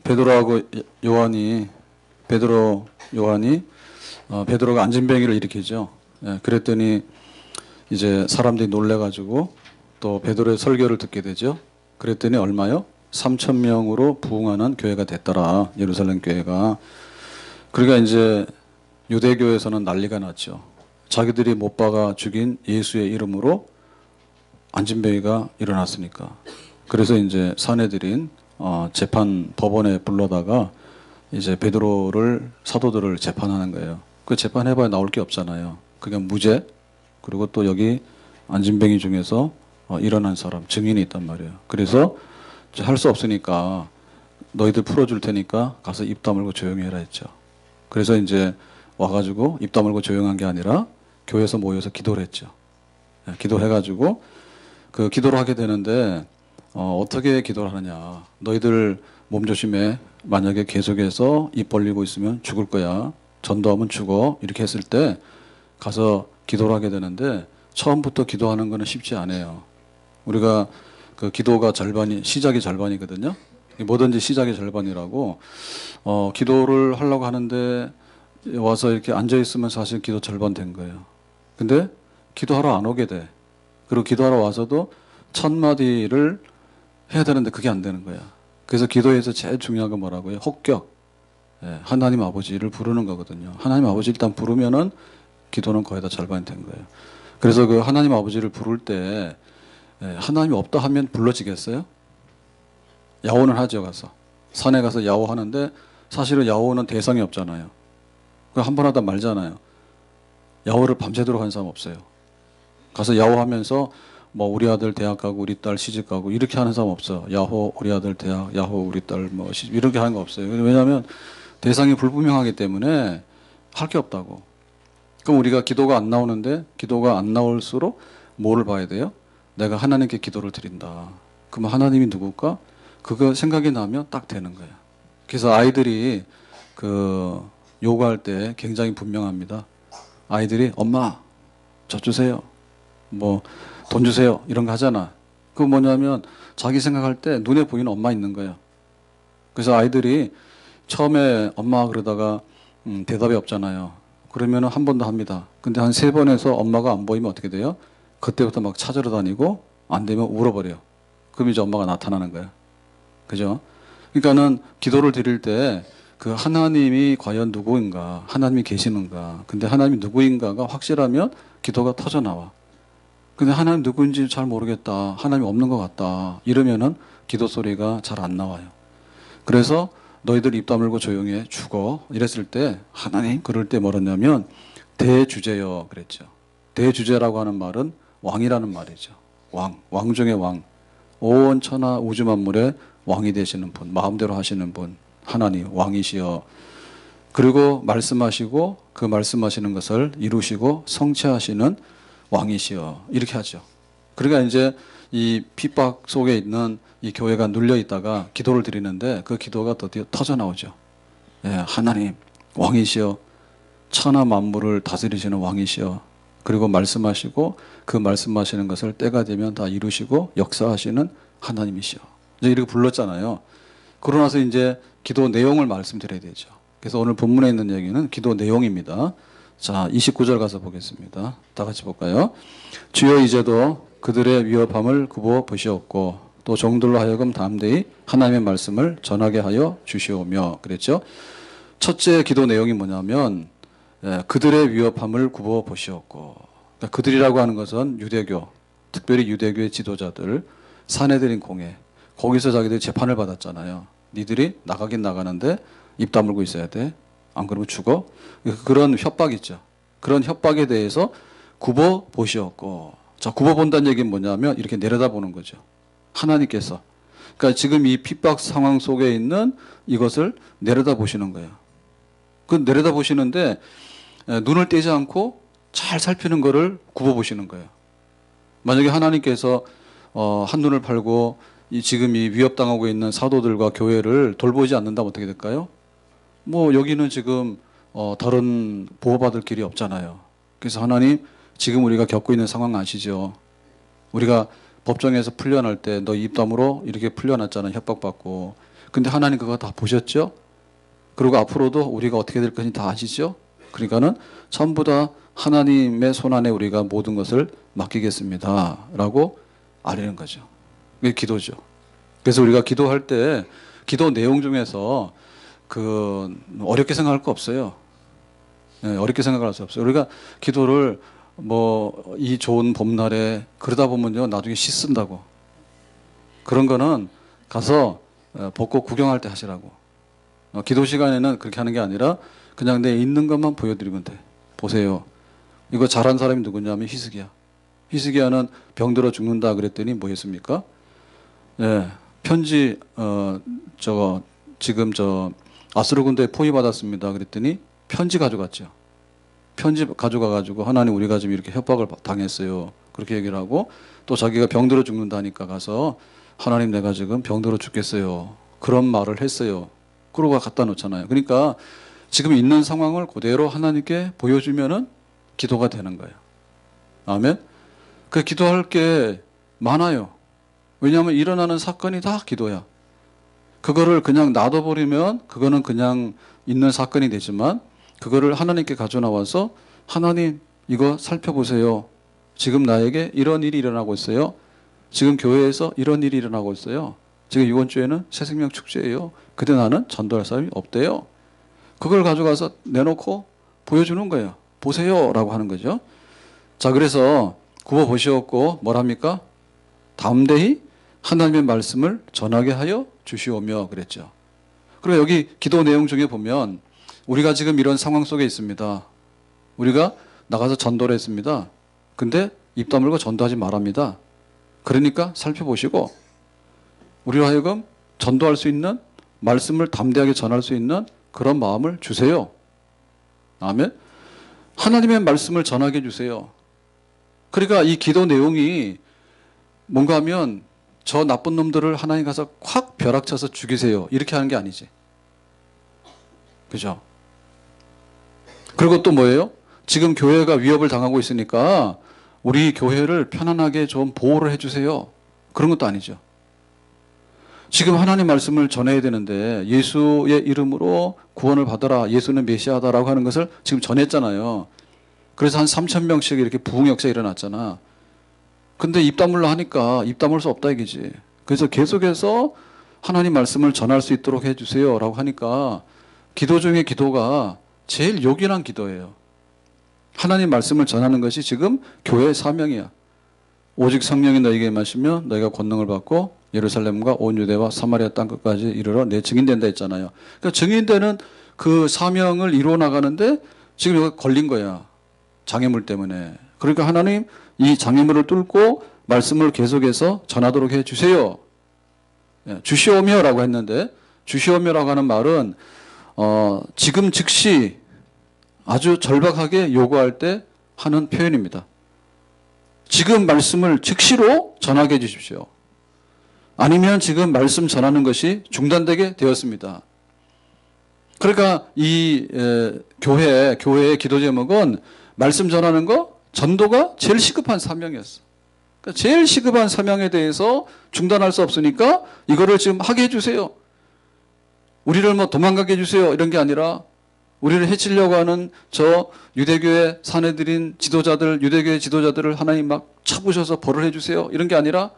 베드로하고 요한이 베드로가 안진뱅이를 일으키죠. 예, 그랬더니 이제 사람들이 놀래가지고 또 베드로의 설교를 듣게 되죠. 그랬더니 얼마요? 3,000명으로 부흥하는 교회가 됐더라. 예루살렘 교회가. 그러니까 이제 유대교에서는 난리가 났죠. 자기들이 못 박아 죽인 예수의 이름으로 안진뱅이가 일어났으니까. 그래서 이제 사내들인 재판 법원에 불러다가 이제 베드로를 사도들을 재판하는 거예요. 그 재판해봐야 나올 게 없잖아요. 그게 무죄, 그리고 또 여기 안진뱅이 중에서 일어난 사람 증인이 있단 말이에요. 그래서 할 수 없으니까 너희들 풀어줄 테니까 가서 입 다물고 조용히 해라 했죠. 그래서 이제 와가지고 입 다물고 조용한 게 아니라 교회에서 모여서 기도를 했죠. 기도해가지고 그 기도를 하게 되는데 어떻게 기도를 하느냐. 너희들 몸 조심해. 만약에 계속해서 입 벌리고 있으면 죽을 거야. 전도하면 죽어. 이렇게 했을 때 가서 기도를 하게 되는데 처음부터 기도하는 거는 쉽지 않아요. 우리가 그 기도가 시작이 절반이거든요. 뭐든지 시작이 절반이라고 기도를 하려고 하는데 와서 이렇게 앉아있으면 사실 기도 절반 된 거예요. 근데 기도하러 안 오게 돼. 그리고 기도하러 와서도 첫 마디를 해야 되는데 그게 안 되는 거야. 그래서 기도에서 제일 중요한 건 뭐라고요? 혹격. 예, 하나님 아버지를 부르는 거거든요. 하나님 아버지 일단 부르면은 기도는 거의 다 절반이 된 거예요. 그래서 그 하나님 아버지를 부를 때 하나님이 없다 하면 불러지겠어요? 야호는 하죠. 가서 산에 가서 야호하는데 사실은 야호는 대상이 없잖아요. 한 번 하다 말잖아요. 야호를 밤새도록 한 사람 없어요. 가서 야호하면서 뭐 우리 아들 대학 가고 우리 딸 시집 가고 이렇게 하는 사람 없어요. 야호 우리 아들 대학, 야호 우리 딸 뭐 시집 이렇게 하는 거 없어요. 왜냐하면 대상이 불분명하기 때문에 할 게 없다고. 그럼 우리가 기도가 안 나오는데 기도가 안 나올수록 뭐를 봐야 돼요? 내가 하나님께 기도를 드린다. 그러면 하나님이 누굴까? 그거 생각이 나면 딱 되는 거야. 그래서 아이들이 그 요구할 때 굉장히 분명합니다. 아이들이 엄마 저 주세요. 뭐 돈 주세요. 이런 거 하잖아. 그거 뭐냐면 자기 생각할 때 눈에 보이는 엄마 있는 거예요. 그래서 아이들이 처음에 엄마 그러다가 대답이 없잖아요. 그러면 한 번 더 합니다. 근데 한 3번에서 엄마가 안 보이면 어떻게 돼요? 그때부터 막 찾으러 다니고 안 되면 울어버려요. 그럼 이제 엄마가 나타나는 거예요. 그죠? 그러니까는 기도를 드릴 때 그 하나님이 과연 누구인가, 하나님이 계시는가. 근데 하나님이 누구인가가 확실하면 기도가 터져 나와. 근데 하나님 누구인지 잘 모르겠다. 하나님 없는 것 같다. 이러면은 기도 소리가 잘 안 나와요. 그래서 너희들 입 다물고 조용히 해. 죽어. 이랬을 때 하나님 그럴 때 뭐랬냐면 대주제여 그랬죠. 대주제라고 하는 말은 왕이라는 말이죠. 왕 중의 왕. 온 천하 우주 만물의 왕이 되시는 분, 마음대로 하시는 분, 하나님 왕이시여. 그리고 말씀하시고 그 말씀하시는 것을 이루시고 성취하시는 왕이시여. 이렇게 하죠. 그러니까 이제 이 핍박 속에 있는 이 교회가 눌려 있다가 기도를 드리는데 그 기도가 드디어 터져 나오죠. 예, 하나님 왕이시여, 천하 만물을 다스리시는 왕이시여. 그리고 말씀하시고 그 말씀하시는 것을 때가 되면 다 이루시고 역사하시는 하나님이시여. 이제 이렇게 불렀잖아요. 그러고 나서 이제 기도 내용을 말씀드려야 되죠. 그래서 오늘 본문에 있는 얘기는 기도 내용입니다. 자, 29절 가서 보겠습니다. 다 같이 볼까요? 주여 이제도 그들의 위협함을 굽어 보시옵고 또 종들로 하여금 담대히 하나님의 말씀을 전하게 하여 주시오며 그랬죠. 첫째 기도 내용이 뭐냐면 그들의 위협함을 굽어 보시옵고, 그러니까 그들이라고 하는 것은 유대교, 특별히 유대교의 지도자들, 사내들인 공회, 거기서 자기들이 재판을 받았잖아요. 니들이 나가긴 나가는데 입 다물고 있어야 돼. 안 그러면 죽어. 그런 협박이 있죠. 그런 협박에 대해서 굽어 보시옵고, 자, 굽어 본다는 얘기는 뭐냐면 이렇게 내려다보는 거죠. 하나님께서. 그러니까 지금 이 핍박 상황 속에 있는 이것을 내려다보시는 거예요. 그 내려다보시는데 눈을 떼지 않고 잘 살피는 거를 굽어보시는 거예요. 만약에 하나님께서 한눈을 팔고 지금 이 위협당하고 있는 사도들과 교회를 돌보지 않는다면 어떻게 될까요? 뭐 여기는 지금 다른 보호받을 길이 없잖아요. 그래서 하나님 지금 우리가 겪고 있는 상황 아시죠? 우리가 법정에서 풀려날 때 너 입 다물어 이렇게 풀려났잖아요. 협박받고. 근데 하나님 그거 다 보셨죠? 그리고 앞으로도 우리가 어떻게 될 건지 다 아시죠? 그러니까는 전부 다 하나님의 손안에 우리가 모든 것을 맡기겠습니다. 라고 아뢰는 거죠. 그게 기도죠. 그래서 우리가 기도할 때 기도 내용 중에서 어렵게 생각할 거 없어요. 네, 어렵게 생각할 수 없어요. 우리가 기도를 이 좋은 봄날에 그러다 보면요, 나중에 씻는다고. 그런 거는 가서 벚꽃 구경할 때 하시라고. 기도 시간에는 그렇게 하는 게 아니라 그냥 내 있는 것만 보여드리면 돼. 보세요. 이거 잘한 사람이 누구냐면 히스기야. 히스기야는 병들어 죽는다 그랬더니 뭐 했습니까? 예, 편지, 지금 아수르 군대에 포위받았습니다. 그랬더니 편지 가져갔죠. 편지 가져가가지고 하나님 우리가 지금 이렇게 협박을 당했어요. 그렇게 얘기를 하고 또 자기가 병들어 죽는다니까 가서 하나님 내가 지금 병들어 죽겠어요. 그런 말을 했어요. 그러고 갖다 놓잖아요. 그러니까 지금 있는 상황을 그대로 하나님께 보여주면은 기도가 되는 거예요. 아멘. 그 기도할 게 많아요. 왜냐하면 일어나는 사건이 다 기도야. 그거를 그냥 놔둬버리면 그거는 그냥 있는 사건이 되지만 그거를 하나님께 가져나와서 하나님 이거 살펴보세요. 지금 나에게 이런 일이 일어나고 있어요. 지금 교회에서 이런 일이 일어나고 있어요. 지금 이번 주에는 새생명 축제예요. 근데 나는 전도할 사람이 없대요. 그걸 가져가서 내놓고 보여주는 거예요. 보세요 라고 하는 거죠. 자, 그래서 굽어보시옵고 뭐랍니까? 담대히 하나님의 말씀을 전하게 하여 주시오며 그랬죠. 그리고 여기 기도 내용 중에 보면 우리가 지금 이런 상황 속에 있습니다. 우리가 나가서 전도를 했습니다. 근데 입 다물고 전도하지 말합니다. 그러니까 살펴보시고 우리로 하여금 전도할 수 있는 말씀을 담대하게 전할 수 있는 그런 마음을 주세요. 아멘. 하나님의 말씀을 전하게 해주세요. 그러니까 이 기도 내용이 뭔가 하면 저 나쁜 놈들을 하나님 가서 확 벼락쳐서 죽이세요. 이렇게 하는 게 아니지. 그죠? 그리고 또 뭐예요? 지금 교회가 위협을 당하고 있으니까 우리 교회를 편안하게 좀 보호를 해주세요. 그런 것도 아니죠. 지금 하나님 말씀을 전해야 되는데 예수의 이름으로 구원을 받아라. 예수는 메시아다라고 하는 것을 지금 전했잖아요. 그래서 한 3,000명씩 이렇게 부흥 역사 일어났잖아. 근데 입 다물라 하니까 입 다물 수 없다 이거지. 그래서 계속해서 하나님 말씀을 전할 수 있도록 해주세요 라고 하니까 기도 중에 기도가 제일 요긴한 기도예요. 하나님 말씀을 전하는 것이 지금 교회의 사명이야. 오직 성령이 너에게 임하시면 너희가 권능을 받고 예루살렘과 온 유대와 사마리아 땅 끝까지 이르러 내 증인된다 했잖아요. 그러니까 증인되는 그 사명을 이루어 나가는데 지금 여기 걸린 거야. 장애물 때문에. 그러니까 하나님 이 장애물을 뚫고 말씀을 계속해서 전하도록 해 주세요. 주시오며라고 했는데 주시오며라고 하는 말은 지금 즉시 아주 절박하게 요구할 때 하는 표현입니다. 지금 말씀을 즉시로 전하게 해 주십시오. 아니면 지금 말씀 전하는 것이 중단되게 되었습니다. 그러니까 이 교회의 기도 제목은 말씀 전하는 거 전도가 제일 시급한 사명이었어. 그러니까 제일 시급한 사명에 대해서 중단할 수 없으니까 이거를 지금 하게 해주세요. 우리를 도망가게 해주세요. 이런 게 아니라 우리를 해치려고 하는 저 유대교의 사내들인 지도자들, 유대교의 지도자들을 하나님 막 쳐부셔서 벌을 해주세요. 이런 게 아니라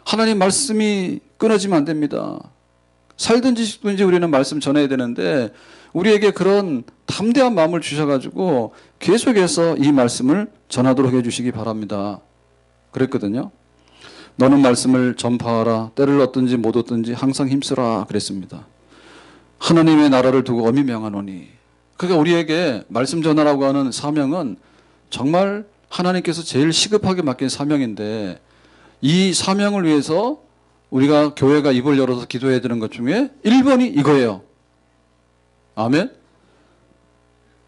하나님 말씀이 끊어지면 안 됩니다. 살든지 죽든지 우리는 말씀 전해야 되는데 우리에게 그런 담대한 마음을 주셔가지고 계속해서 이 말씀을 전하도록 해주시기 바랍니다. 그랬거든요. 너는 말씀을 전파하라. 때를 얻든지 못 얻든지 항상 힘쓰라 그랬습니다. 하나님의 나라를 두고 엄히 명하노니. 그러니까 우리에게 말씀 전하라고 하는 사명은 정말 하나님께서 제일 시급하게 맡긴 사명인데 이 사명을 위해서 우리가 교회가 입을 열어서 기도해야 되는 것 중에 1번이 이거예요. 아멘.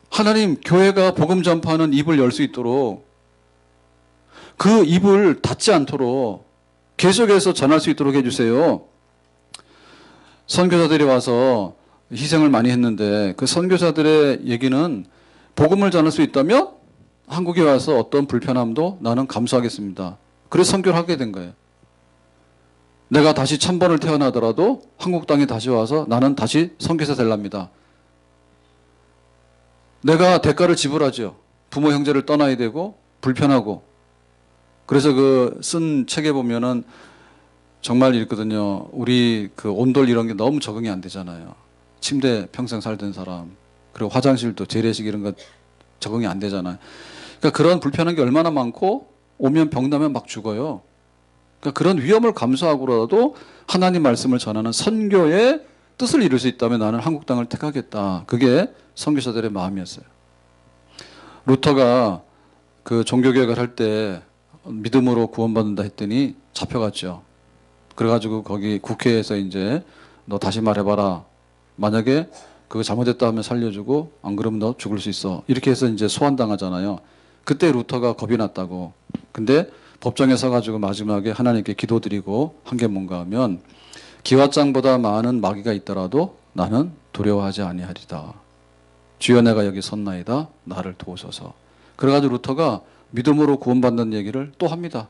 하나님 교회가 복음 전파하는 입을 열 수 있도록 그 입을 닫지 않도록 계속해서 전할 수 있도록 해주세요. 선교사들이 와서 희생을 많이 했는데 그 선교사들의 얘기는 복음을 전할 수 있다면 한국에 와서 어떤 불편함도 나는 감수하겠습니다. 그래서 선교를 하게 된 거예요. 내가 다시 1000번을 태어나더라도 한국 땅에 다시 와서 나는 다시 선교사 될랍니다. 내가 대가를 지불하죠. 부모 형제를 떠나야 되고 불편하고. 그래서 그 쓴 책에 보면은 정말 있거든요. 우리 그 온돌 이런 게 너무 적응이 안 되잖아요. 침대 평생 살던 사람, 그리고 화장실도 재래식 이런 거 적응이 안 되잖아요. 그러니까 그런 불편한 게 얼마나 많고 오면 병나면 막 죽어요. 그러니까 그런 위험을 감수하고라도 하나님 말씀을 전하는 선교의 뜻을 이룰 수 있다면 나는 한국 땅을 택하겠다. 그게 선교사들의 마음이었어요. 루터가 그 종교개혁을 할 때 믿음으로 구원받는다 했더니 잡혀갔죠. 그래가지고 거기 국회에서 이제 너 다시 말해봐라. 만약에 그거 잘못했다 하면 살려주고 안 그러면 너 죽을 수 있어. 이렇게 해서 이제 소환당하잖아요. 그때 루터가 겁이 났다고. 근데 법정에 서가지고 마지막에 하나님께 기도드리고 한 게 뭔가 하면 기왓장보다 많은 마귀가 있더라도 나는 두려워하지 아니하리다. 주여 내가 여기 섰나이다. 나를 도우소서. 그래가지고 루터가 믿음으로 구원받는 얘기를 또 합니다.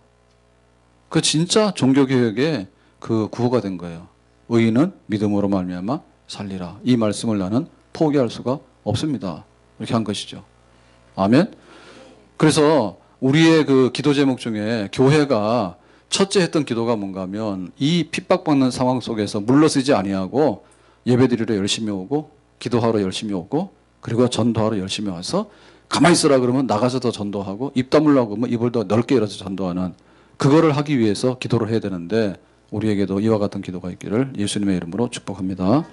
그 진짜 종교개혁의 그 구호가 된 거예요. 의인은 믿음으로 말미암아 살리라. 이 말씀을 나는 포기할 수가 없습니다. 이렇게 한 것이죠. 아멘. 그래서 우리의 그 기도 제목 중에 교회가 첫째 했던 기도가 뭔가 하면 이 핍박받는 상황 속에서 물러서지 아니하고 예배드리러 열심히 오고 기도하러 열심히 오고 그리고 전도하러 열심히 와서 가만히 있으라 그러면 나가서 더 전도하고 입 다물라고 하면 입을 더 넓게 열어서 전도하는 그거를 하기 위해서 기도를 해야 되는데 우리에게도 이와 같은 기도가 있기를 예수님의 이름으로 축복합니다.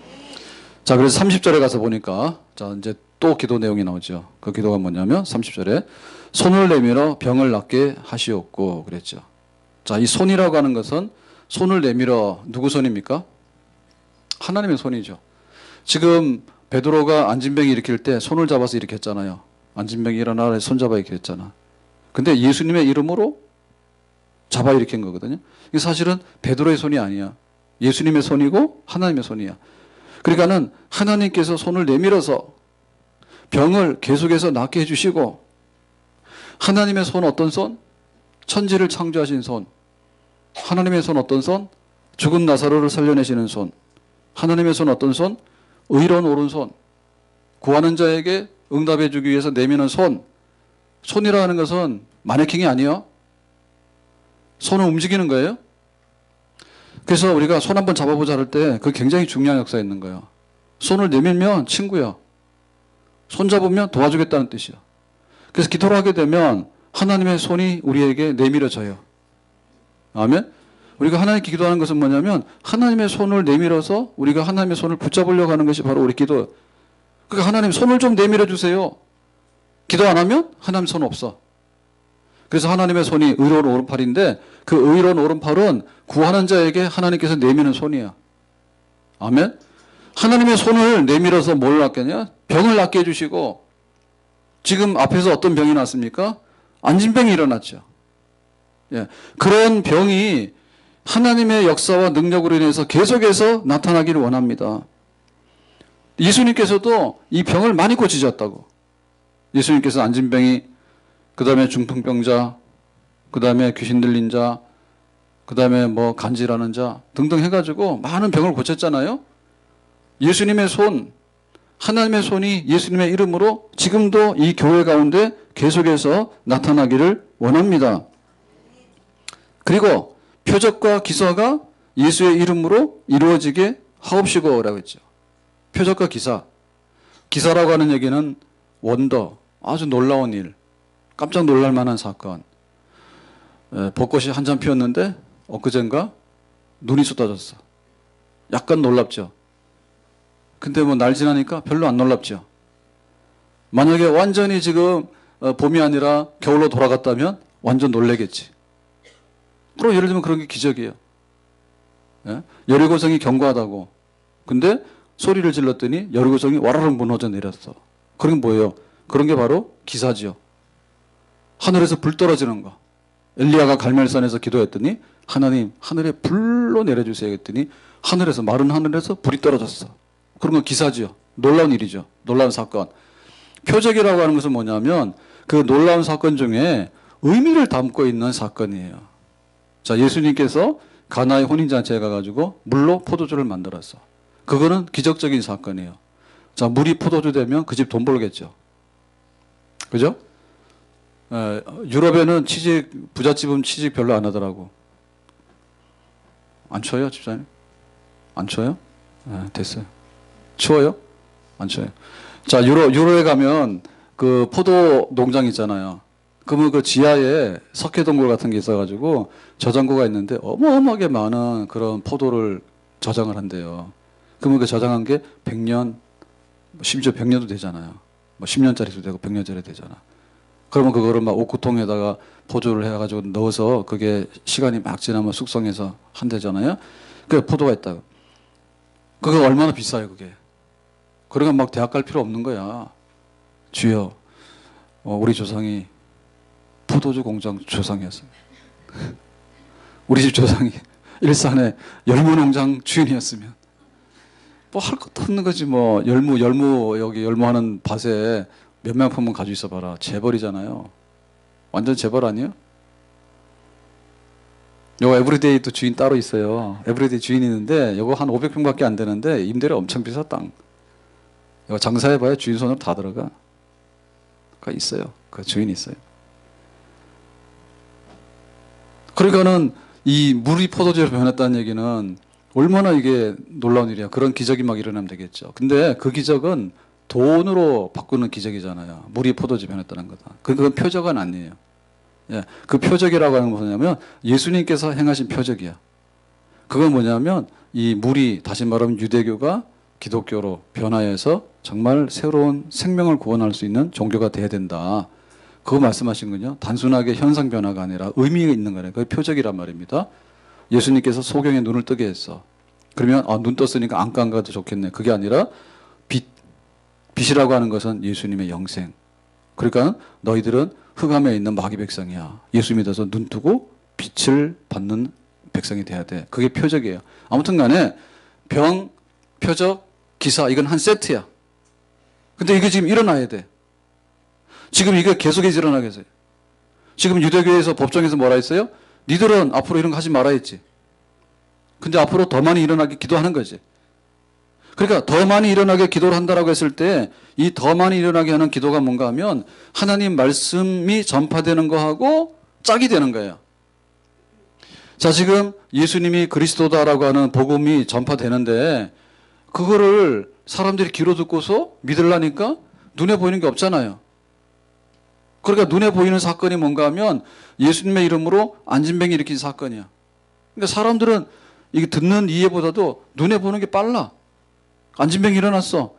자, 그래서 30절에 가서 보니까 자, 이제 또 기도 내용이 나오죠. 그 기도가 뭐냐면 30절에 손을 내밀어 병을 낫게 하시옵고 그랬죠. 자, 이 손이라고 하는 것은 손을 내밀어 누구 손입니까? 하나님의 손이죠. 지금 베드로가 안진병이 일으킬 때 손을 잡아서 이렇게 했잖아요. 안진병이 일어나라 손잡아 이렇게 했잖아. 근데 예수님의 이름으로 잡아 일으킨 거거든요. 이게 사실은 베드로의 손이 아니야. 예수님의 손이고 하나님의 손이야. 그러니까는 하나님께서 손을 내밀어서 병을 계속해서 낫게 해주시고 하나님의 손 어떤 손? 천지를 창조하신 손. 하나님의 손 어떤 손? 죽은 나사로를 살려내시는 손. 하나님의 손 어떤 손? 의로운 오른손. 구하는 자에게 응답해 주기 위해서 내미는 손. 손이라 하는 것은 마네킹이 아니에요. 손을 움직이는 거예요. 그래서 우리가 손 한번 잡아보자 할 때 그 굉장히 중요한 역사가 있는 거예요. 손을 내밀면 친구야. 손 잡으면 도와주겠다는 뜻이야. 그래서 기도를 하게 되면 하나님의 손이 우리에게 내밀어져요. 아멘. 우리가 하나님께 기도하는 것은 뭐냐면 하나님의 손을 내밀어서 우리가 하나님의 손을 붙잡으려고 하는 것이 바로 우리 기도. 그러니까 하나님 손을 좀 내밀어 주세요. 기도 안 하면 하나님 손 없어. 그래서 하나님의 손이 의로운 오른팔인데 그 의로운 오른팔은 구하는 자에게 하나님께서 내미는 손이야. 아멘. 하나님의 손을 내밀어서 뭘 낫겠냐? 병을 낫게 해주시고 지금 앞에서 어떤 병이 났습니까? 안진병이 일어났죠. 예. 그런 병이 하나님의 역사와 능력으로 인해서 계속해서 나타나기를 원합니다. 예수님께서도 이 병을 많이 고치셨다고. 예수님께서 안진병이 그 다음에 중풍병자, 그 다음에 귀신 들린 자, 그 다음에 뭐 간질하는 자 등등 해가지고 많은 병을 고쳤잖아요. 예수님의 손, 하나님의 손이 예수님의 이름으로 지금도 이 교회 가운데 계속해서 나타나기를 원합니다. 그리고 표적과 기사가 예수의 이름으로 이루어지게 하옵시고 라고 했죠. 표적과 기사. 기사라고 하는 얘기는 원더, 아주 놀라운 일, 깜짝 놀랄 만한 사건. 벚꽃이 한참 피었는데 엊그젠가 눈이 쏟아졌어. 약간 놀랍죠. 근데 뭐 날 지나니까 별로 안 놀랍죠. 만약에 완전히 지금 봄이 아니라 겨울로 돌아갔다면 완전 놀래겠지. 그럼 예를 들면 그런 게 기적이에요. 예? 여리고성이 견고하다고. 근데 소리를 질렀더니 여리고성이 와라락 무너져 내렸어. 그런 게 뭐예요? 그런 게 바로 기사지요. 하늘에서 불 떨어지는 거. 엘리야가 갈멜산에서 기도했더니 하나님 하늘에 불로 내려주세요 했더니 하늘에서 마른 하늘에서 불이 떨어졌어. 그런 건 기사지요. 놀라운 일이죠. 놀라운 사건. 표적이라고 하는 것은 뭐냐면 그 놀라운 사건 중에 의미를 담고 있는 사건이에요. 자, 예수님께서 가나의 혼인잔치에 가가지고 물로 포도주를 만들었어. 그거는 기적적인 사건이에요. 자, 물이 포도주 되면 그 집 돈 벌겠죠. 그죠? 유럽에는 부잣집은 취직 별로 안 하더라고. 안 추워요, 집사님? 안 추워요? 됐어요. 추워요? 안 추워요. 자, 유로에 가면 그 포도 농장 있잖아요. 그러면 그 지하에 석회동굴 같은 게 있어가지고 저장고가 있는데 어마어마하게 많은 그런 포도를 저장을 한대요. 그러면 그 저장한 게 100년, 심지어 100년도 되잖아요. 뭐 10년짜리도 되고 100년짜리 되잖아. 그러면 그거를 막 오크통에다가 포조를 해가지고 넣어서 그게 시간이 막 지나면 숙성해서 한대잖아요. 그 포도가 있다고. 그거 얼마나 비싸요, 그게. 그러니까 막 대학 갈 필요 없는 거야. 주여, 우리 조상이 포도주 공장 조상이었어요. 우리 집 조상이 일산에 열무농장 주인이었으면 뭐 할 것도 없는 거지. 뭐 여기 열무하는 밭에 몇몇 품은 가지고 있어 봐라. 재벌이잖아요. 완전 재벌 아니에요? 요거 에브리데이 또 주인 따로 있어요. 에브리데이 주인이 있는데 요거 한 500평밖에 안 되는데 임대료 엄청 비싸. 땅 이거 장사해봐야 주인 손으로 다 들어가. 그 있어요. 그 주인이 있어요. 그러니까는 이 물이 포도주로 변했다는 얘기는 얼마나 이게 놀라운 일이야. 그런 기적이 막 일어나면 되겠죠. 근데 그 기적은 돈으로 바꾸는 기적이잖아요. 물이 포도주 변했다는 거다. 그건 표적은 아니에요. 예, 그 표적이라고 하는 건 뭐냐면 예수님께서 행하신 표적이야. 그건 뭐냐면 이 물이 다시 말하면 유대교가 기독교로 변화해서 정말 새로운 생명을 구원할 수 있는 종교가 돼야 된다. 그거 말씀하신 건요. 단순하게 현상 변화가 아니라 의미가 있는 거예요. 그게 표적이란 말입니다. 예수님께서 소경의 눈을 뜨게 했어. 그러면 눈 떴으니까 안과 안 가도 좋겠네. 그게 아니라 빛이라고 하는 것은 예수님의 영생. 그러니까 너희들은 흑암에 있는 마귀 백성이야. 예수 믿어서 눈 뜨고 빛을 받는 백성이 돼야 돼. 그게 표적이에요. 아무튼 간에 병, 표적, 기사 이건 한 세트야. 근데 이게 지금 일어나야 돼. 지금 이게 계속해서 일어나겠어요. 지금 유대교에서 법정에서 뭐라 했어요? 니들은 앞으로 이런 거 하지 말아 했지. 근데 앞으로 더 많이 일어나게 기도하는 거지. 그러니까 더 많이 일어나게 기도를 한다라고 했을 때 이 더 많이 일어나게 하는 기도가 뭔가 하면 하나님 말씀이 전파되는 거하고 짝이 되는 거예요. 자, 지금 예수님이 그리스도다라고 하는 복음이 전파되는데 그거를 사람들이 귀로 듣고서 믿으려니까 눈에 보이는 게 없잖아요. 그러니까 눈에 보이는 사건이 뭔가 하면 예수님의 이름으로 안진뱅이 일으킨 사건이야. 그러니까 사람들은 이게 듣는 이해보다도 눈에 보는 게 빨라. 안진뱅이 일어났어.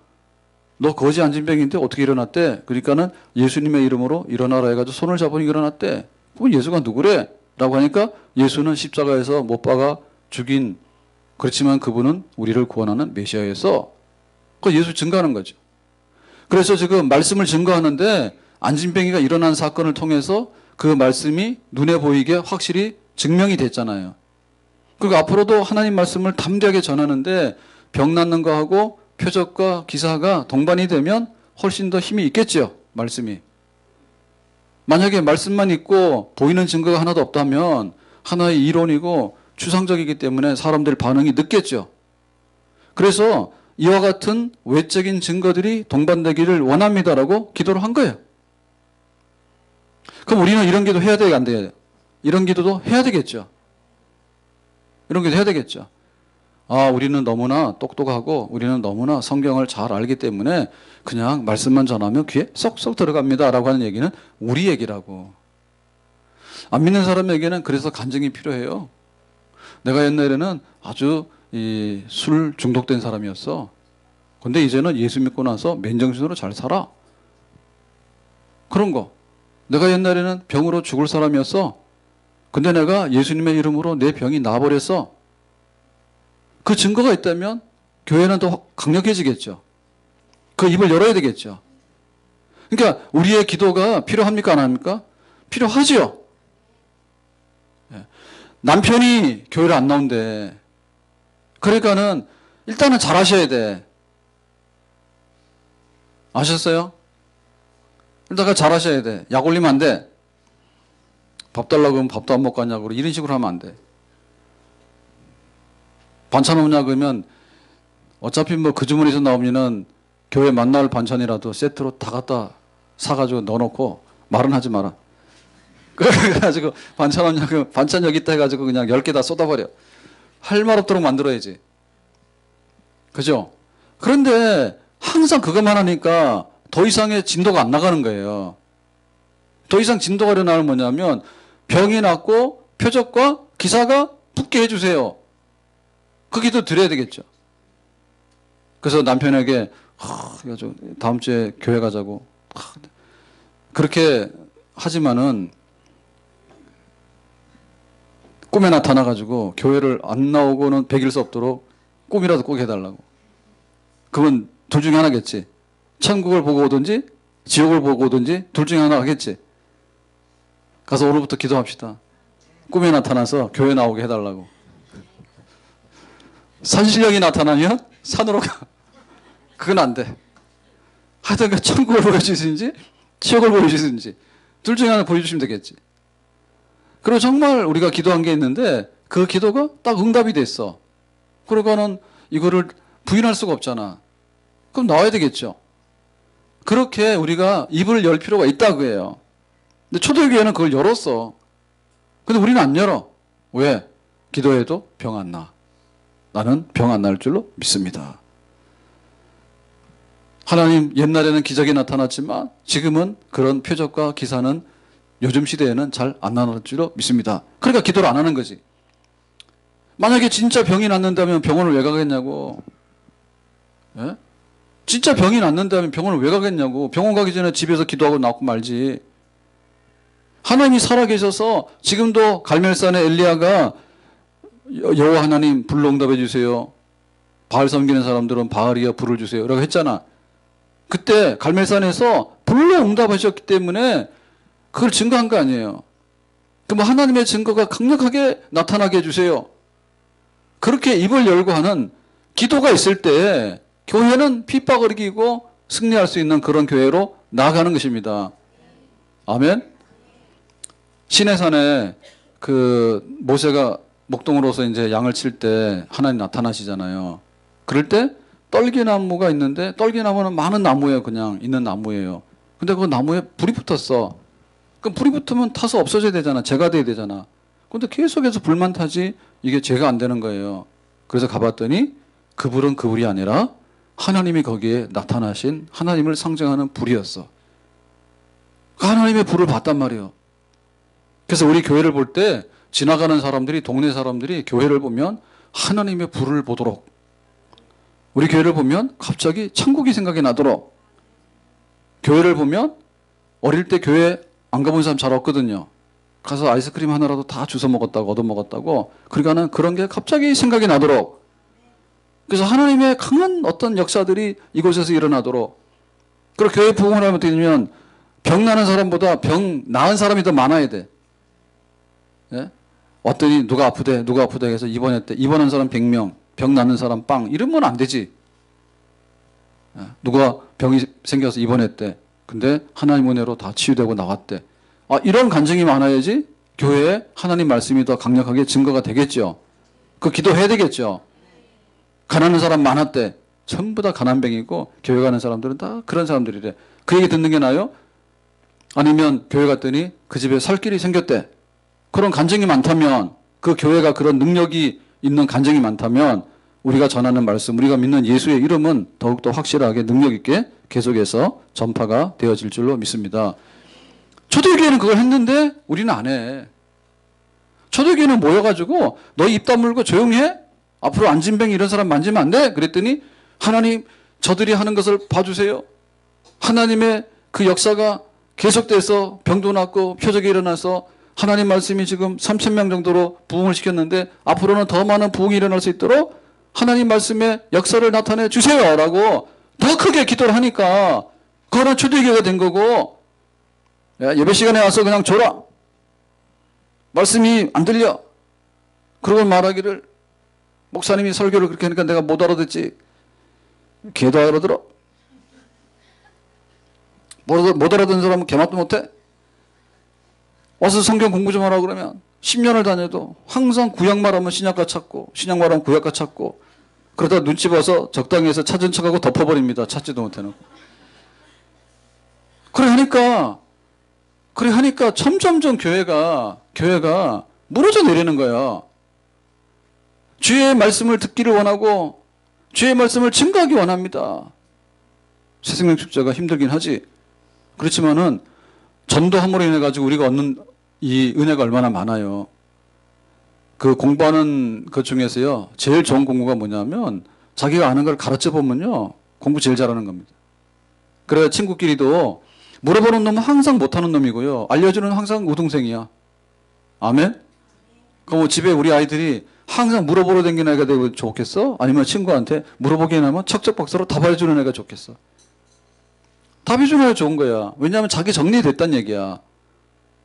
너 거지 안진뱅이인데 어떻게 일어났대? 그러니까는 예수님의 이름으로 일어나라 해가지고 손을 잡으니 일어났대. 그럼 예수가 누구래? 라고 하니까 예수는 십자가에서 못 박아 죽인, 그렇지만 그분은 우리를 구원하는 메시아였어. 그 예수 증거하는 거죠. 그래서 지금 말씀을 증거하는데 안진뱅이가 일어난 사건을 통해서 그 말씀이 눈에 보이게 확실히 증명이 됐잖아요. 그리고 앞으로도 하나님 말씀을 담대하게 전하는데 병 낫는 거하고 표적과 기사가 동반이 되면 훨씬 더 힘이 있겠죠. 말씀이. 만약에 말씀만 있고 보이는 증거가 하나도 없다면 하나의 이론이고 추상적이기 때문에 사람들 반응이 늦겠죠. 그래서 이와 같은 외적인 증거들이 동반되기를 원합니다라고 기도를 한 거예요. 그럼 우리는 이런 기도 해야 돼요, 안 돼요? 이런 기도도 해야 되겠죠. 이런 기도 해야 되겠죠. 우리는 너무나 똑똑하고 우리는 너무나 성경을 잘 알기 때문에 그냥 말씀만 전하면 귀에 쏙쏙 들어갑니다 라고 하는 얘기는 우리 얘기라고. 안 믿는 사람에게는 그래서 간증이 필요해요. 내가 옛날에는 아주 술 중독된 사람이었어. 근데 이제는 예수 믿고 나서 맨정신으로 잘 살아. 그런 거. 내가 옛날에는 병으로 죽을 사람이었어. 근데 내가 예수님의 이름으로 내 병이 나아버렸어. 그 증거가 있다면 교회는 더 강력해지겠죠. 그 입을 열어야 되겠죠. 그러니까 우리의 기도가 필요합니까? 안 합니까? 필요하지요. 남편이 교회를 안 나온대. 그러니까는 일단은 잘하셔야 돼. 아셨어요? 일단 잘하셔야 돼. 약 올리면 안 돼. 밥 달라고 하면 밥도 안 먹고 하냐고 이런 식으로 하면 안 돼. 반찬 없냐 그러면 어차피 뭐 그 주머니에서 나오면은 교회 만날 반찬이라도 세트로 다 갖다 사가지고 넣어놓고 말은 하지 마라. 그래가지고 반찬 없냐 그 반찬 여기 있다 해가지고 그냥 10개 다 쏟아버려. 할 말 없도록 만들어야지. 그죠? 그런데 항상 그것만 하니까 더 이상의 진도가 안 나가는 거예요. 더 이상 진도가 일어나는 뭐냐면 병이 낫고 표적과 기사가 붙게 해주세요. 그 기도 드려야 되겠죠. 그래서 남편에게 다음 주에 교회 가자고 그렇게 하지만은 꿈에 나타나가지고 교회를 안 나오고는 배길 수 없도록 꿈이라도 꼭 해달라고. 그건 둘 중에 하나겠지. 천국을 보고 오든지 지옥을 보고 오든지 둘 중에 하나 하겠지. 가서 오늘부터 기도합시다. 꿈에 나타나서 교회 나오게 해달라고. 산신령이 나타나면 산으로 가. 그건 안 돼. 하여튼 그 천국을 보여주시든지 지옥을 보여주시든지 둘 중에 하나 보여주시면 되겠지. 그리고 정말 우리가 기도한 게 있는데 그 기도가 딱 응답이 됐어. 그러고는 이거를 부인할 수가 없잖아. 그럼 나와야 되겠죠. 그렇게 우리가 입을 열 필요가 있다고 해요. 근데 초대교회는 그걸 열었어. 근데 우리는 안 열어. 왜? 기도해도 병 안 나. 나는 병 안 날 줄로 믿습니다. 하나님 옛날에는 기적이 나타났지만 지금은 그런 표적과 기사는 요즘 시대에는 잘 안 나올 줄로 믿습니다. 그러니까 기도를 안 하는 거지. 만약에 진짜 병이 낫는다면 병원을 왜 가겠냐고. 예? 진짜 병이 낫는다면 병원을 왜 가겠냐고. 병원 가기 전에 집에서 기도하고 나고 말지. 하나님이 살아계셔서 지금도 갈멜산의 엘리야가 여호와 하나님 불로 응답해 주세요. 바알 섬기는 사람들은 바알이여 불을 주세요. 라고 했잖아. 그때 갈멜산에서 불로 응답하셨기 때문에 그걸 증거한 거 아니에요. 그럼 하나님의 증거가 강력하게 나타나게 해주세요. 그렇게 입을 열고 하는 기도가 있을 때 교회는 핍박을 이기고 승리할 수 있는 그런 교회로 나아가는 것입니다. 아멘. 시내산에 그 모세가 목동으로서 이제 양을 칠 때 하나님 나타나시잖아요. 그럴 때 떨기나무가 있는데 떨기나무는 많은 나무예요. 그냥 있는 나무예요. 근데 그 나무에 불이 붙었어. 그럼 불이 붙으면 타서 없어져야 되잖아. 재가 돼야 되잖아. 근데 계속해서 불만 타지 이게 재가 안 되는 거예요. 그래서 가봤더니 그 불은 그 불이 아니라 하나님이 거기에 나타나신 하나님을 상징하는 불이었어. 그 하나님의 불을 봤단 말이에요. 그래서 우리 교회를 볼 때 지나가는 사람들이 동네 사람들이 교회를 보면 하나님의 불을 보도록 우리 교회를 보면 갑자기 천국이 생각이 나도록 교회를 보면 어릴 때 교회 안 가본 사람 잘 없거든요. 가서 아이스크림 하나라도 다 주워 먹었다고 얻어먹었다고 그러니까는 그런 게 갑자기 생각이 나도록 그래서 하나님의 강한 어떤 역사들이 이곳에서 일어나도록 그리고 교회 부흥을 하면 어떻게 되냐면 병 나는 사람보다 병 나은 사람이 더 많아야 돼. 예? 왔더니 누가 아프대 해서 입원했대. 입원한 사람 100명 병 나는 사람 빵 이러면 안 되지. 예? 누가 병이 생겨서 입원했대. 근데 하나님 은혜로 다 치유되고 나왔대. 아, 이런 간증이 많아야지 교회에 하나님 말씀이 더 강력하게 증거가 되겠죠. 그 기도해야 되겠죠. 가난한 사람 많았대. 전부 다 가난뱅이고 교회 가는 사람들은 다 그런 사람들이래. 그 얘기 듣는 게 나아요? 아니면 교회 갔더니 그 집에 살 길이 생겼대. 그런 간증이 많다면 그 교회가 그런 능력이 있는 간증이 많다면 우리가 전하는 말씀, 우리가 믿는 예수의 이름은 더욱더 확실하게 능력 있게 계속해서 전파가 되어질 줄로 믿습니다. 초대교회는 그걸 했는데 우리는 안 해. 초대교회는 모여가지고 너희 입 다물고 조용히 해? 앞으로 안진뱅이 이런 사람 만지면 안 돼? 그랬더니 하나님 저들이 하는 것을 봐주세요. 하나님의 그 역사가 계속돼서 병도 낫고 표적이 일어나서 하나님 말씀이 지금 3,000명 정도로 부흥을 시켰는데 앞으로는 더 많은 부흥이 일어날 수 있도록 하나님 말씀의 역사를 나타내 주세요 라고 더 크게 기도를 하니까 그거는 초대교회가 된 거고 예배 시간에 와서 그냥 줘라. 말씀이 안 들려. 그러고 말하기를 목사님이 설교를 그렇게 하니까 내가 못 알아듣지. 걔도 알아들어. 못 알아듣는 사람은 개맛도 못해. 와서 성경 공부 좀 하라고 그러면 10년을 다녀도 항상 구약 말하면 신약과 찾고 신약 말하면 구약과 찾고 그러다 눈치 봐서 적당히 해서 찾은 척하고 덮어버립니다. 찾지도 못해놓고. 그래 하니까 점점점 교회가 무너져 내리는 거야. 주의 말씀을 듣기를 원하고 주의 말씀을 증거하기 원합니다. 새생명 축제가 힘들긴 하지. 그렇지만은 전도함으로 인해 가지고 우리가 얻는 이 은혜가 얼마나 많아요. 그 공부하는 것 중에서요, 제일 좋은 공부가 뭐냐면 자기가 아는 걸 가르쳐 보면요, 공부 제일 잘하는 겁니다. 그래야 친구끼리도 물어보는 놈은 항상 못하는 놈이고요, 알려주는 항상 우등생이야. 아멘? 그럼 집에 우리 아이들이 항상 물어보러 다니는 애가 되고 좋겠어? 아니면 친구한테 물어보기에 나면 척척박사로 답해주는 애가 좋겠어? 답해주는 애가 좋은 거야. 왜냐하면 자기 정리됐단 얘기야.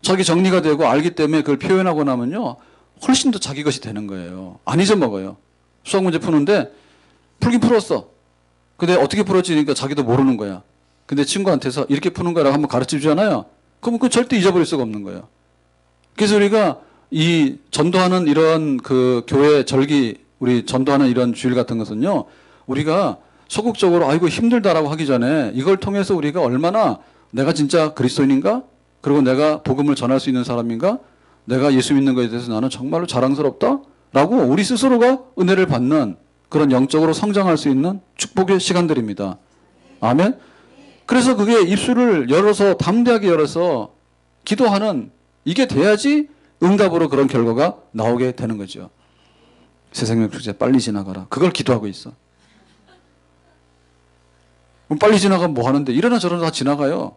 자기 정리가 되고 알기 때문에 그걸 표현하고 나면요, 훨씬 더 자기 것이 되는 거예요. 안 잊어먹어요. 수학 문제 푸는데 풀긴 풀었어. 근데 어떻게 풀었지니까 자기도 모르는 거야. 근데 친구한테서 이렇게 푸는 거라고 한번 가르쳐 주잖아요. 그러면 그 절대 잊어버릴 수가 없는 거예요. 그래서 우리가 이 전도하는 이런 그 교회 절기, 우리 전도하는 이런 주일 같은 것은요, 우리가 소극적으로 아이고 힘들다라고 하기 전에 이걸 통해서 우리가 얼마나 내가 진짜 그리스도인인가? 그리고 내가 복음을 전할 수 있는 사람인가? 내가 예수 믿는 것에 대해서 나는 정말로 자랑스럽다? 라고 우리 스스로가 은혜를 받는 그런 영적으로 성장할 수 있는 축복의 시간들입니다. 아멘? 그래서 그게 입술을 열어서 담대하게 열어서 기도하는, 이게 돼야지 응답으로 그런 결과가 나오게 되는 거죠. 새생명 축제 빨리 지나가라. 그걸 기도하고 있어. 그럼 빨리 지나가면 뭐 하는데? 이러나 저러나 다 지나가요.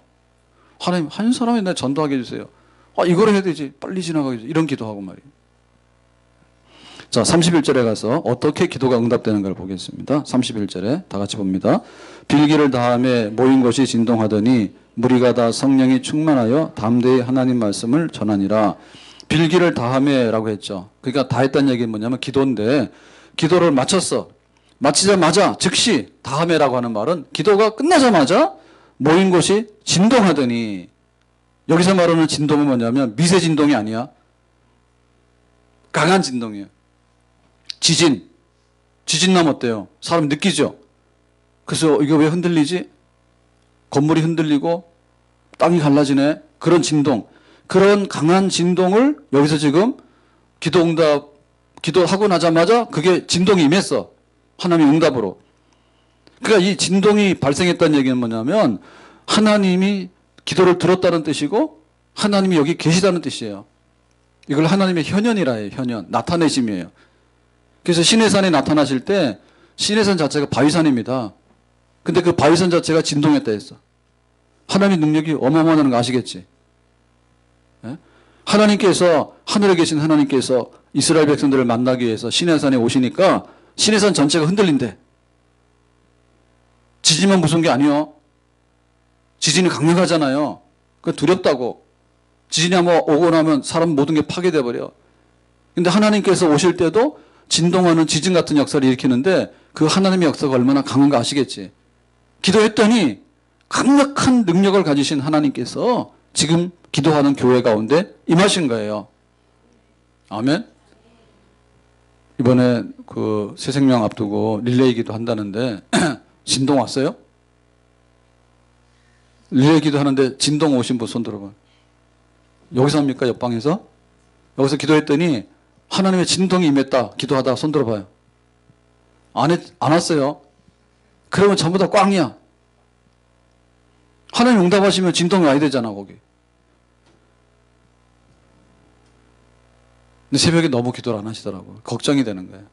하나님, 한 사람이 나 전도하게 해주세요. 아, 이걸 해야 되지. 빨리 지나가게 해주세요. 이런 기도하고 말이에요. 자, 31절에 가서 어떻게 기도가 응답되는 걸 보겠습니다. 31절에 다 같이 봅니다. 빌기를 다함에 모인 것이 진동하더니 무리가 다 성령이 충만하여 담대히 하나님 말씀을 전하니라. 빌기를 다함에 라고 했죠. 그러니까 다 했다는 얘기는 뭐냐면 기도인데, 기도를 마쳤어. 마치자마자 즉시 다함에라고 하는 말은 기도가 끝나자마자 모인 것이 진동하더니, 여기서 말하는 진동은 뭐냐면 미세 진동이 아니야. 강한 진동이에요. 지진 나면 어때요? 사람 느끼죠? 그래서 이거 왜 흔들리지? 건물이 흔들리고 땅이 갈라지네. 그런 진동, 그런 강한 진동을 여기서 지금 기도하고 나자마자 그게 진동이 임했어. 하나님의 응답으로. 그러니까 이 진동이 발생했다는 얘기는 뭐냐면 하나님이 기도를 들었다는 뜻이고 하나님이 여기 계시다는 뜻이에요. 이걸 하나님의 현현이라 해요. 현현. 나타내심이에요. 그래서 시내산에 나타나실 때 시내산 자체가 바위산입니다. 근데 그 바위산 자체가 진동했다 했어. 하나님의 능력이 어마어마하다는 거 아시겠지? 예? 하나님께서, 하늘에 계신 하나님께서 이스라엘 백성들을 만나기 위해서 시내산에 오시니까 시내산 전체가 흔들린대. 지진만 무서운 게 아니요. 지진이 강력하잖아요. 그 두렵다고. 지진이 한번 오고 나면 사람 모든 게 파괴돼 버려. 근데 하나님께서 오실 때도 진동하는 지진 같은 역사를 일으키는데 그 하나님의 역사가 얼마나 강한가 아시겠지? 기도했더니 강력한 능력을 가지신 하나님께서 지금 기도하는 교회 가운데 임하신 거예요. 아멘. 이번에 그 새생명 앞두고 릴레이 기도 한다는데 진동 왔어요? 릴레이 기도 하는데 진동 오신 분 손 들어봐. 여기서 합니까? 옆방에서? 여기서 기도했더니 하나님의 진동이 임했다. 기도하다 손 들어봐요. 안 왔어요. 그러면 전부 다 꽝이야. 하나님 응답하시면 진동이 와야 되잖아, 거기. 근데 새벽에 너무 기도를 안 하시더라고요. 걱정이 되는 거예요.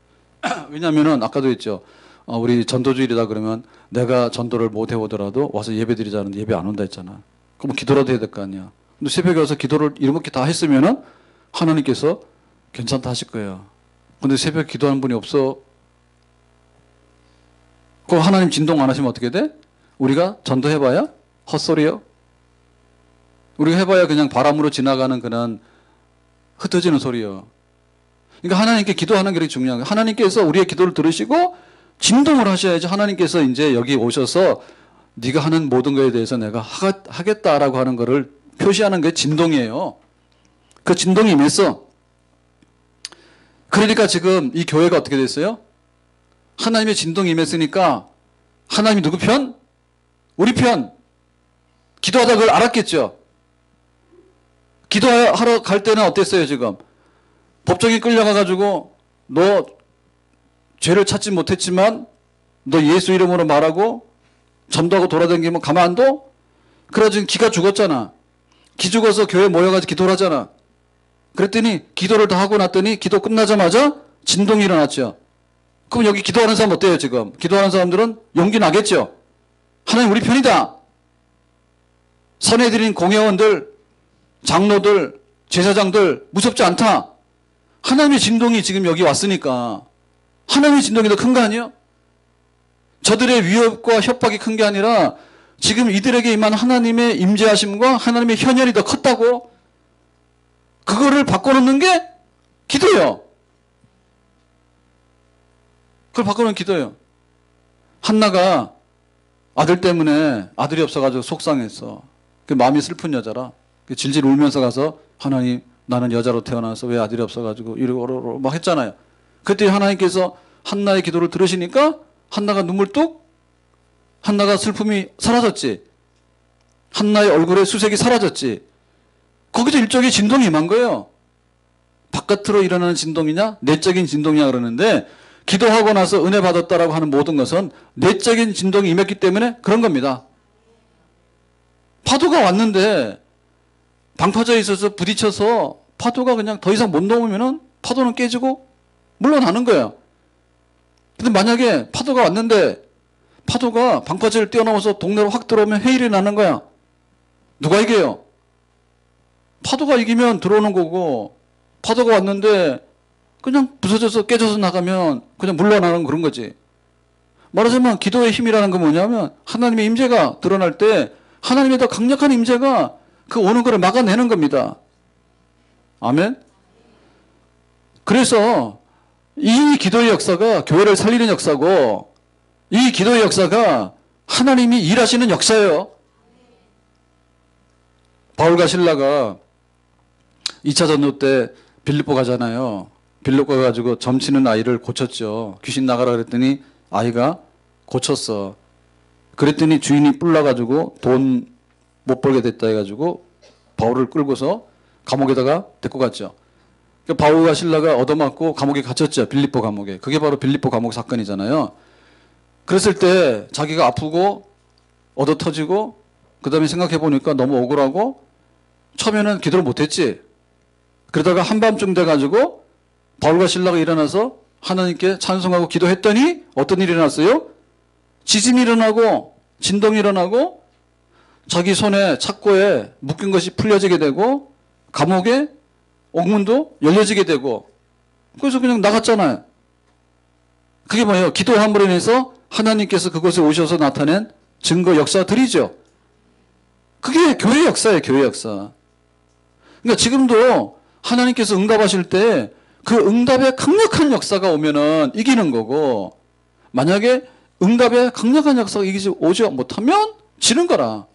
왜냐면은 아까도 했죠. 우리 전도주일이다 그러면 내가 전도를 못 해오더라도 와서 예배 드리자는데 예배 안 온다 했잖아. 그럼 기도라도 해야 될 거 아니야. 근데 새벽에 와서 기도를 이렇게 다 했으면은 하나님께서 괜찮다 하실 거예요. 근데 새벽에 기도하는 분이 없어. 그럼 하나님 진동 안 하시면 어떻게 돼? 우리가 전도해봐야 헛소리요. 우리가 해봐야 그냥 바람으로 지나가는 그런 흩어지는 소리요. 그러니까 하나님께 기도하는 게 중요한 거예요. 하나님께서 우리의 기도를 들으시고 진동을 하셔야지 하나님께서 이제 여기 오셔서 네가 하는 모든 것에 대해서 내가 하겠다라고 하는 것을 표시하는 게 진동이에요. 그 진동이 임했어. 그러니까 지금 이 교회가 어떻게 됐어요? 하나님의 진동이 임했으니까 하나님이 누구 편? 우리 편. 기도하다 그걸 알았겠죠. 기도하러 갈 때는 어땠어요 지금? 법정에 끌려가가지고 너 죄를 찾지 못했지만 너 예수 이름으로 말하고 전도하고 돌아다니면 가만 안 둬? 그래가지고 기가 죽었잖아. 기 죽어서 교회 모여가지고 기도를 하잖아. 그랬더니 기도를 다 하고 났더니 기도 끝나자마자 진동이 일어났죠. 그럼 여기 기도하는 사람 어때요 지금? 기도하는 사람들은 용기 나겠죠. 하나님 우리 편이다. 선해드린 공회원들, 장로들, 제사장들 무섭지 않다. 하나님의 진동이 지금 여기 왔으니까 하나님의 진동이 더 큰 거 아니에요? 저들의 위협과 협박이 큰 게 아니라 지금 이들에게 임한 하나님의 임재하심과 하나님의 현현이 더 컸다고. 그거를 바꿔놓는 게 기도예요. 그걸 바꿔놓은 기도예요. 한나가 아들 때문에 아들이 없어가지고 속상했어. 그 마음이 슬픈 여자라 질질 울면서 가서 하나님 나는 여자로 태어나서 왜 아들이 없어가지고 이러고 막 했잖아요. 그때 하나님께서 한나의 기도를 들으시니까 한나가 눈물 뚝, 한나가 슬픔이 사라졌지. 한나의 얼굴에 수색이 사라졌지. 거기서 일종의 진동이 임한 거예요. 바깥으로 일어나는 진동이냐 내적인 진동이냐 그러는데 기도하고 나서 은혜 받았다라고 하는 모든 것은 내적인 진동이 임했기 때문에 그런 겁니다. 파도가 왔는데 방파제에 있어서 부딪혀서 파도가 그냥 더 이상 못 넘으면은 파도는 깨지고 물러나는 거예요. 근데 만약에 파도가 왔는데 파도가 방파제를 뛰어넘어서 동네로 확 들어오면 해일이 나는 거야. 누가 이겨요? 파도가 이기면 들어오는 거고 파도가 왔는데 그냥 부서져서 깨져서 나가면 그냥 물러나는 그런 거지. 말하자면 기도의 힘이라는 건 뭐냐면 하나님의 임재가 드러날 때 하나님의 더 강력한 임재가 그 오는 거를 막아내는 겁니다. 아멘. 그래서 이 기도의 역사가 교회를 살리는 역사고 이 기도의 역사가 하나님이 일하시는 역사예요. 바울과 실라가 2차 전도 때 빌립보 가잖아요. 빌립보 가가지고 점치는 아이를 고쳤죠. 귀신 나가라 그랬더니 아이가 고쳤어. 그랬더니 주인이 뿔나가지고 돈 못 벌게 됐다 해가지고 바울을 끌고서 감옥에다가 데리고 갔죠. 그러니까 바울과 실라가 얻어맞고 감옥에 갇혔죠. 빌립보 감옥에. 그게 바로 빌립보 감옥 사건이잖아요. 그랬을 때 자기가 아프고 얻어 터지고 그 다음에 생각해보니까 너무 억울하고 처음에는 기도를 못했지. 그러다가 한밤중 돼가지고 바울과 실라가 일어나서 하나님께 찬송하고 기도했더니 어떤 일이 일어났어요? 지진이 일어나고 진동이 일어나고 자기 손에 착고에 묶인 것이 풀려지게 되고 감옥에 옥문도 열려지게 되고 그래서 그냥 나갔잖아요. 그게 뭐예요? 기도함으로 인해서 하나님께서 그곳에 오셔서 나타낸 증거 역사들이죠. 그게 교회 역사예요. 교회 역사. 그러니까 지금도 하나님께서 응답하실 때 그 응답의 강력한 역사가 오면은 이기는 거고 만약에 응답의 강력한 역사가 오지 못하면 지는 거라.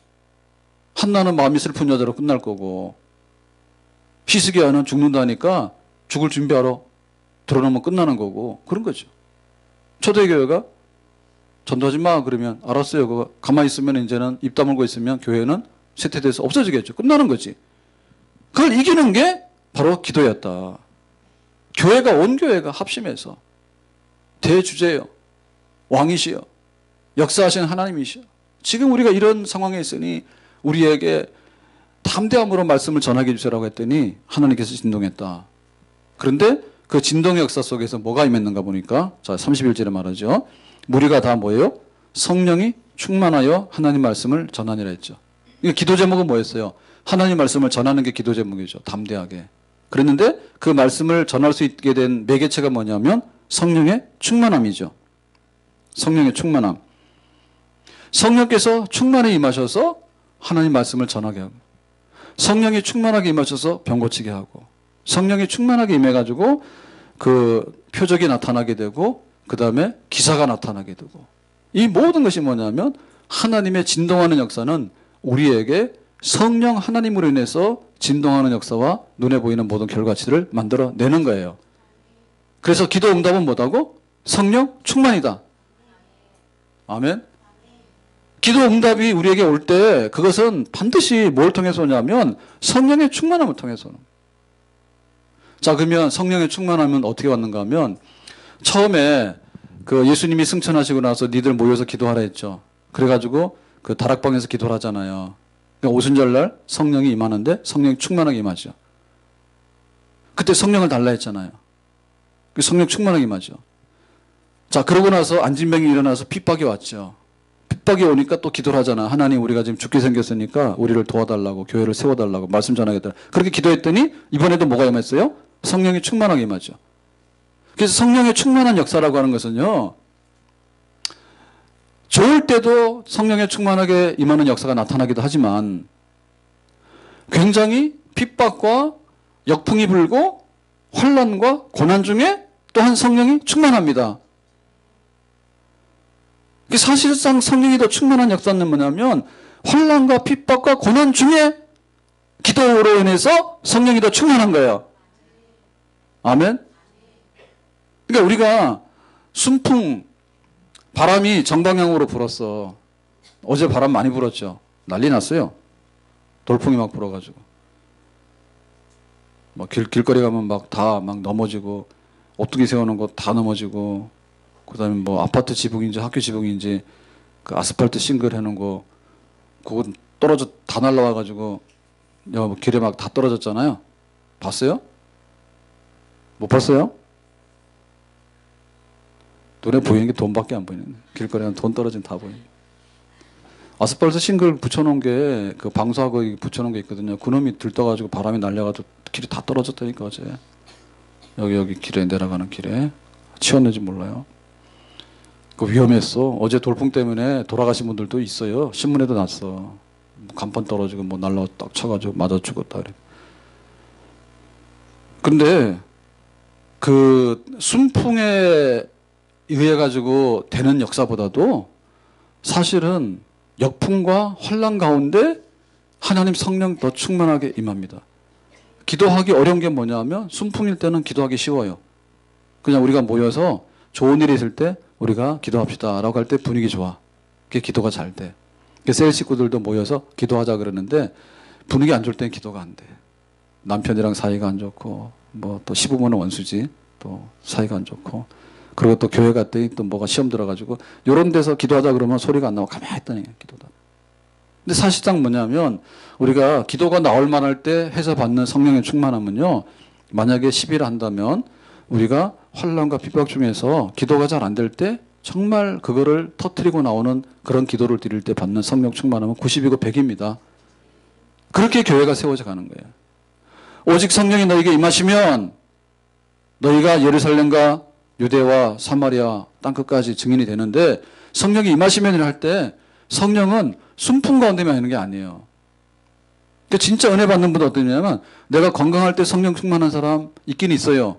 한나는 마음이 슬픈 여자로 끝날 거고 히스기야는 죽는다니까 죽을 준비하러 들어놓으면 끝나는 거고 그런 거죠. 초대교회가 전도하지 마 그러면 알았어요. 그거 가만히 있으면 이제는 입 다물고 있으면 교회는 쇠퇴돼서 없어지겠죠. 끝나는 거지. 그걸 이기는 게 바로 기도였다. 교회가 온 교회가 합심해서 대주제요. 왕이시여. 역사하시는 하나님이시여. 지금 우리가 이런 상황에 있으니 우리에게 담대함으로 말씀을 전하게 해주시라고 했더니 하나님께서 진동했다. 그런데 그 진동의 역사 속에서 뭐가 임했는가 보니까 자 31절에 말하죠. 무리가 다 뭐예요? 성령이 충만하여 하나님 말씀을 전하니라 했죠. 이거 기도 제목은 뭐였어요? 하나님 말씀을 전하는 게 기도 제목이죠. 담대하게. 그랬는데 그 말씀을 전할 수 있게 된 매개체가 뭐냐면 성령의 충만함이죠. 성령의 충만함. 성령께서 충만히 임하셔서 하나님 말씀을 전하게 하고 성령이 충만하게 임하셔서 병 고치게 하고 성령이 충만하게 임해가지고 그 표적이 나타나게 되고 그 다음에 기사가 나타나게 되고 이 모든 것이 뭐냐면 하나님의 진동하는 역사는 우리에게 성령 하나님으로 인해서 진동하는 역사와 눈에 보이는 모든 결과치를 만들어내는 거예요. 그래서 기도 응답은 뭐다고? 성령 충만이다. 아멘. 기도 응답이 우리에게 올 때 그것은 반드시 뭘 통해서 오냐면 성령의 충만함을 통해서 오는 거예요. 자, 그러면 성령의 충만함은 어떻게 왔는가 하면 처음에 그 예수님이 승천하시고 나서 니들 모여서 기도하라 했죠. 그래가지고 그 다락방에서 기도를 하잖아요. 그러니까 오순절날 성령이 임하는데 성령이 충만하게 임하죠. 그때 성령을 달라 했잖아요. 그 성령 충만하게 임하죠. 자, 그러고 나서 안진뱅이 일어나서 핍박이 왔죠. 핍박이 오니까 또 기도를 하잖아. 하나님, 우리가 지금 죽게 생겼으니까 우리를 도와달라고, 교회를 세워달라고, 말씀 전하겠다. 그렇게 기도했더니 이번에도 뭐가 임했어요? 성령이 충만하게 임하죠. 그래서 성령의 충만한 역사라고 하는 것은요, 좋을 때도 성령의 충만하게 임하는 역사가 나타나기도 하지만 굉장히 핍박과 역풍이 불고 환난과 고난 중에 또한 성령이 충만합니다. 사실상 성령이 더 충만한 역사는 뭐냐면 환난과 핍박과 고난 중에 기도로 인해서 성령이 더 충만한 거예요. 아멘. 그러니까 우리가 순풍, 바람이 정방향으로 불었어. 어제 바람 많이 불었죠. 난리 났어요. 돌풍이 막 불어가지고. 막 길거리 가면 막 다 막 넘어지고, 오뚜기 세우는 거 다 넘어지고, 그 다음에 뭐 아파트 지붕인지 학교 지붕인지 그 아스팔트 싱글 해놓은 거, 그거 떨어져 다 날라와가지고, 뭐 길에 막 다 떨어졌잖아요. 봤어요? 못 봤어요? 눈에 보이는 게 돈밖에 안 보이는. 길거리에 가면 돈 떨어지면 다 보이는. 아스팔트 싱글 붙여놓은 게, 그 방수하고 붙여놓은 게 있거든요. 그놈이 들떠가지고 바람이 날려가지고 길이 다 떨어졌다니까, 어제. 여기 길에 내려가는 길에. 치웠는지 몰라요. 그 위험했어. 어제 돌풍 때문에 돌아가신 분들도 있어요. 신문에도 났어. 간판 떨어지고 뭐 날라와 딱 쳐가지고 맞아 죽었다 그래. 근데 그 순풍에 의해 가지고 되는 역사보다도 사실은 역풍과 환난 가운데 하나님 성령 더 충만하게 임합니다. 기도하기 어려운 게 뭐냐면 순풍일 때는 기도하기 쉬워요. 그냥 우리가 모여서 좋은 일이 있을 때 우리가 기도합시다 라고 할 때 분위기 좋아. 그게 기도가 잘 돼. 셀 식구들도 모여서 기도하자 그러는데 분위기 안 좋을 때는 기도가 안 돼. 남편이랑 사이가 안 좋고 뭐 또 시부모는 원수지 또 사이가 안 좋고 그리고 또 교회 갔더니 또 뭐가 시험 들어가지고 요런 데서 기도하자 그러면 소리가 안 나고 가만히 있더니 기도다. 근데 사실상 뭐냐면 우리가 기도가 나올 만할 때 해서 받는 성령의 충만함은요, 만약에 10일 한다면 우리가 환난과 핍박 중에서 기도가 잘 안 될 때 정말 그거를 터뜨리고 나오는 그런 기도를 드릴 때 받는 성령 충만함은 90이고 100입니다. 그렇게 교회가 세워져 가는 거예요. 오직 성령이 너에게 임하시면 너희가 예루살렘과 유대와 사마리아 땅끝까지 증인이 되는데, 성령이 임하시면이라 할 때 성령은 순풍 가운데만 있는 게 아니에요. 그러니까 진짜 은혜 받는 분은 어떠냐면 내가 건강할 때 성령 충만한 사람 있긴 있어요.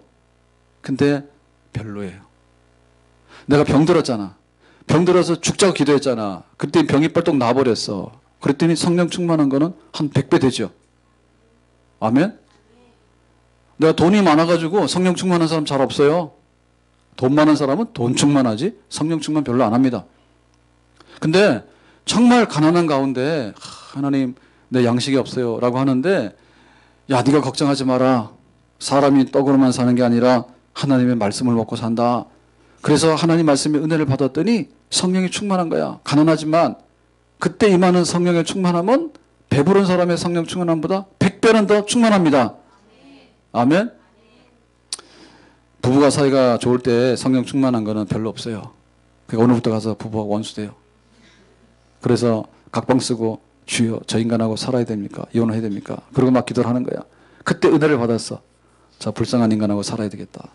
근데 별로예요. 내가 병 들었잖아. 병 들어서 죽자고 기도했잖아. 그때 병이 뻘떡 나버렸어. 그랬더니 성령 충만한 거는 한 100배 되죠. 아멘? 내가 돈이 많아가지고 성령 충만한 사람 잘 없어요. 돈 많은 사람은 돈 충만하지 성령 충만 별로 안 합니다. 근데 정말 가난한 가운데 하나님 내 양식이 없어요 라고 하는데, 야 네가 걱정하지 마라. 사람이 떡으로만 사는 게 아니라 하나님의 말씀을 먹고 산다. 그래서 하나님 말씀의 은혜를 받았더니 성령이 충만한 거야. 가난하지만 그때 임하는 성령의 충만함은 배부른 사람의 성령 충만함보다 100배는 더 충만합니다. 아멘. 부부가 사이가 좋을 때 성령 충만한 거는 별로 없어요. 그러니까 오늘부터 가서 부부하고 원수돼요. 그래서 각방 쓰고 주여 저 인간하고 살아야 됩니까? 이혼을 해야 됩니까? 그러고 막 기도를 하는 거야. 그때 은혜를 받았어. 자, 불쌍한 인간하고 살아야 되겠다.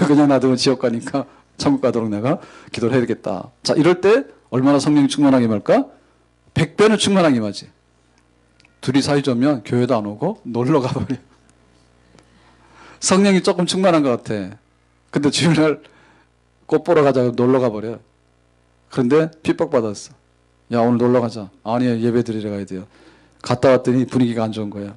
그냥 놔두면 지옥 가니까 천국 가도록 내가 기도를 해야 되겠다. 자, 이럴 때 얼마나 성령이 충만하게 임할까? 100배는 충만하게 임하지. 둘이 사이 좋으면 교회도 안 오고 놀러 가버려. 성령이 조금 충만한 것 같아. 근데 주일날 꽃 보러 가자고 놀러 가버려. 그런데 핍박받았어. 야 오늘 놀러 가자. 아니요, 예배 드리러 가야 돼요. 갔다 왔더니 분위기가 안 좋은 거야.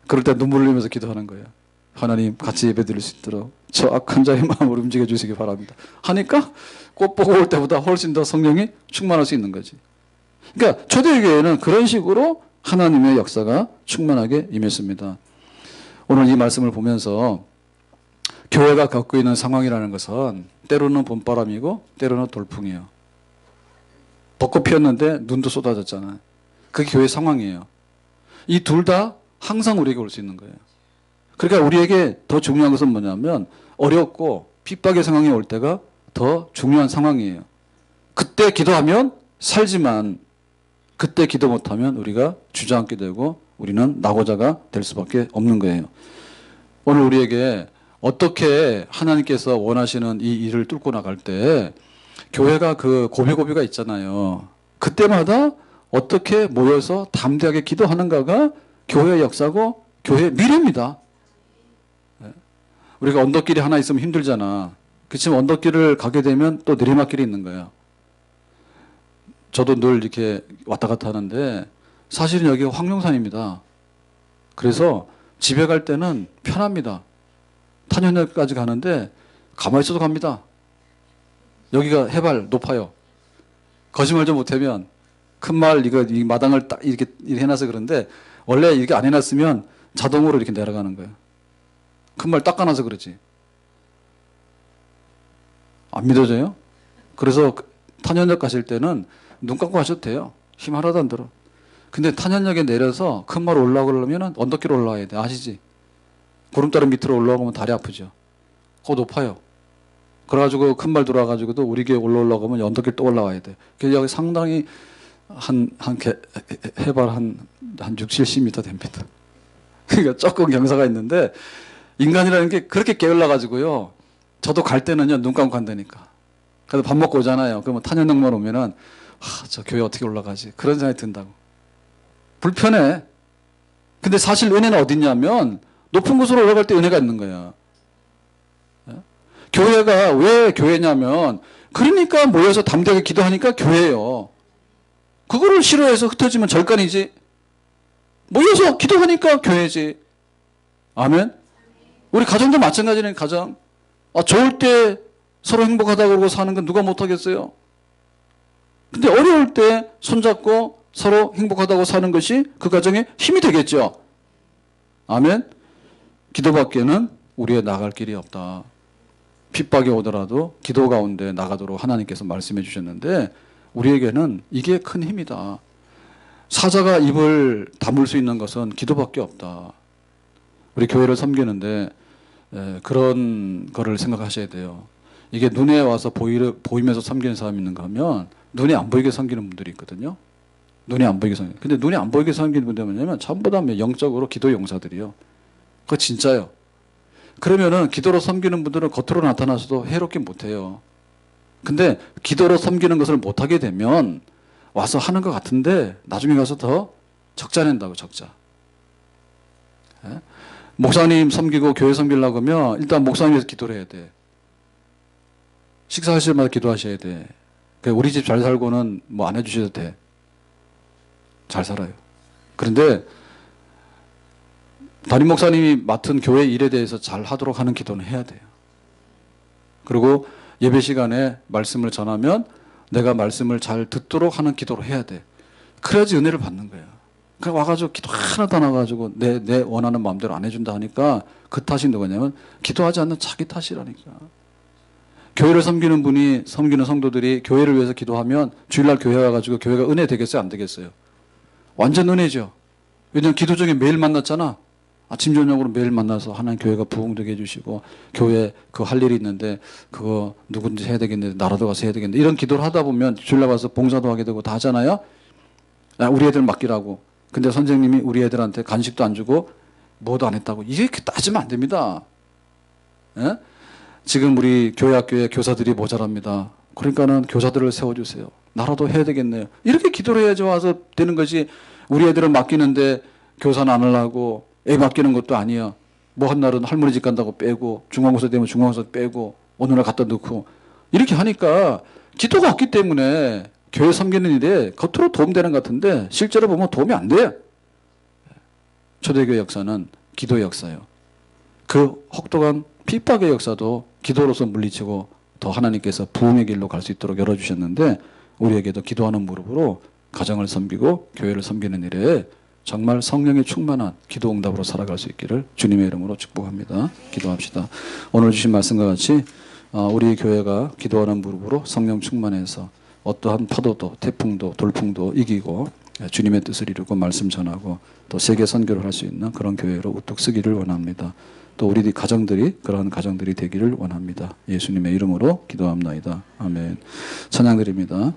그럴 때 눈물 흘리면서 기도하는 거예요. 하나님 같이 예배 드릴 수 있도록 저 악한 자의 마음을 움직여 주시기 바랍니다. 하니까 꽃 보고 올 때보다 훨씬 더 성령이 충만할 수 있는 거지. 그러니까 초대교회는 그런 식으로 하나님의 역사가 충만하게 임했습니다. 오늘 이 말씀을 보면서 교회가 겪고 있는 상황이라는 것은 때로는 봄바람이고 때로는 돌풍이에요. 벚꽃 피었는데 눈도 쏟아졌잖아요. 그게 교회 상황이에요. 이 둘 다 항상 우리에게 올 수 있는 거예요. 그러니까 우리에게 더 중요한 것은 뭐냐면 어렵고 핍박의 상황이 올 때가 더 중요한 상황이에요. 그때 기도하면 살지만 그때 기도 못하면 우리가 주저앉게 되고 우리는 낙오자가 될 수밖에 없는 거예요. 오늘 우리에게 어떻게 하나님께서 원하시는 이 일을 뚫고 나갈 때 교회가 그 고비고비가 있잖아요. 그때마다 어떻게 모여서 담대하게 기도하는가가 교회의 역사고 교회의 미래입니다. 우리가 언덕길이 하나 있으면 힘들잖아. 그렇지만 언덕길을 가게 되면 또 내리막길이 있는 거야. 저도 늘 이렇게 왔다 갔다 하는데 사실은 여기가 황룡산입니다. 그래서 집에 갈 때는 편합니다. 탄현역까지 가는데 가만히 있어도 갑니다. 여기가 해발 높아요. 거짓말 좀 못하면 큰 말 이 마당을 딱 이렇게 해놔서 그런데 원래 이렇게 안 해놨으면 자동으로 이렇게 내려가는 거예요. 큰 말 닦아놔서 그러지. 안 믿어져요? 그래서 탄현역 가실 때는 눈 감고 가셔도 돼요. 힘 하나도 안 들어. 근데 탄현역에 내려서 큰 말 올라오려면 언덕길 올라와야 돼. 아시지? 구름다리 밑으로 올라가면 다리 아프죠. 그거 높아요. 그래가지고 큰 말 돌아가지고도 우리 교회 올라오려고 하면 언덕길 또 올라와야 돼. 그래서 여기 상당히 해발 한 6, 70m 됩니다. 그러니까 조금 경사가 있는데 인간이라는 게 그렇게 게을러가지고요. 저도 갈 때는요, 눈 감고 간다니까. 그래서 밥 먹고 오잖아요. 그러면 탄현역만 오면은, 저 교회 어떻게 올라가지? 그런 생각이 든다고. 불편해. 근데 사실 은혜는 어딨냐면, 높은 곳으로 올라갈 때 은혜가 있는 거야. 교회가 왜 교회냐면, 그러니까 모여서 담대하게 기도하니까 교회예요. 그거를 싫어해서 흩어지면 절간이지. 모여서 기도하니까 교회지. 아멘? 우리 가정도 마찬가지네, 가정. 좋을 때 서로 행복하다고 그러고 사는 건 누가 못하겠어요? 근데 어려울 때 손잡고 서로 행복하다고 사는 것이 그 가정에 힘이 되겠죠? 아멘? 기도밖에는 우리의 나갈 길이 없다. 핍박이 오더라도 기도 가운데 나가도록 하나님께서 말씀해 주셨는데 우리에게는 이게 큰 힘이다. 사자가 입을 다물 수 있는 것은 기도밖에 없다. 우리 교회를 섬기는데 그런 거를 생각하셔야 돼요. 이게 눈에 와서 보이면서 섬기는 사람이 있는가 하면 눈에 안 보이게 섬기는 분들이 있거든요. 눈에 안 보이게 섬기는. 근데 눈에 안 보이게 섬기는 분들이 뭐냐면 전부 다 영적으로 기도 용사들이요. 그거 진짜요. 그러면은 기도로 섬기는 분들은 겉으로 나타나서도 해롭게 못해요. 근데 기도로 섬기는 것을 못하게 되면 와서 하는 것 같은데 나중에 가서 더 적자 낸다고, 적자. 예? 목사님 섬기고 교회 섬기려고 하면 일단 목사님에서 기도를 해야 돼. 식사하실 때마다 기도하셔야 돼. 우리 집 잘 살고는 뭐 안 해주셔도 돼. 잘 살아요. 그런데 담임 목사님이 맡은 교회 일에 대해서 잘 하도록 하는 기도는 해야 돼요. 그리고 예배 시간에 말씀을 전하면 내가 말씀을 잘 듣도록 하는 기도를 해야 돼. 그래야지 은혜를 받는 거야. 그냥 와가지고 기도 하나도 안 와가지고 내 원하는 마음대로 안 해준다 하니까 그 탓이 누구냐면 기도하지 않는 자기 탓이라니까. 교회를 섬기는 분이, 섬기는 성도들이 교회를 위해서 기도하면 주일날 교회 와가지고 교회가 은혜 되겠어요? 안 되겠어요? 완전 은혜죠. 왜냐면 기도 중에 매일 만났잖아. 아침 저녁으로 매일 만나서 하나님 교회가 부흥되게 해주시고 교회 그 할 일이 있는데 그거 누군지 해야 되겠는데 나라도 가서 해야 되겠는데 이런 기도를 하다 보면 주일날 와서 봉사도 하게 되고 다 하잖아요. 우리 애들 맡기라고. 근데 선생님이 우리 애들한테 간식도 안 주고 뭐도 안 했다고. 이렇게 따지면 안 됩니다. 예? 지금 우리 교회 학교에 교사들이 모자랍니다. 그러니까는 교사들을 세워주세요. 나라도 해야 되겠네요. 이렇게 기도를 해야지 와서 되는 것이 우리 애들은 맡기는데 교사는 안 하려고 애 맡기는 것도 아니야. 뭐 한 날은 할머니 집 간다고 빼고 중간고사 되면 중간고사 빼고 어느 날 갖다 넣고 이렇게 하니까 기도가 없기 때문에 교회 섬기는 일에 겉으로 도움되는 것 같은데 실제로 보면 도움이 안 돼. 초대교회 역사는 기도의 역사예요. 그 혹독한 핍박의 역사도 기도로서 물리치고 더 하나님께서 부흥의 길로 갈 수 있도록 열어주셨는데 우리에게도 기도하는 무릎으로 가정을 섬기고 교회를 섬기는 일에 정말 성령의 충만한 기도 응답으로 살아갈 수 있기를 주님의 이름으로 축복합니다. 기도합시다. 오늘 주신 말씀과 같이 우리 교회가 기도하는 무릎으로 성령 충만해서 어떠한 파도도 태풍도 돌풍도 이기고 주님의 뜻을 이루고 말씀 전하고 또 세계 선교를 할 수 있는 그런 교회로 우뚝 서기를 원합니다. 또 우리 가정들이 그러한 가정들이 되기를 원합니다. 예수님의 이름으로 기도합나이다. 아멘. 찬양 드립니다.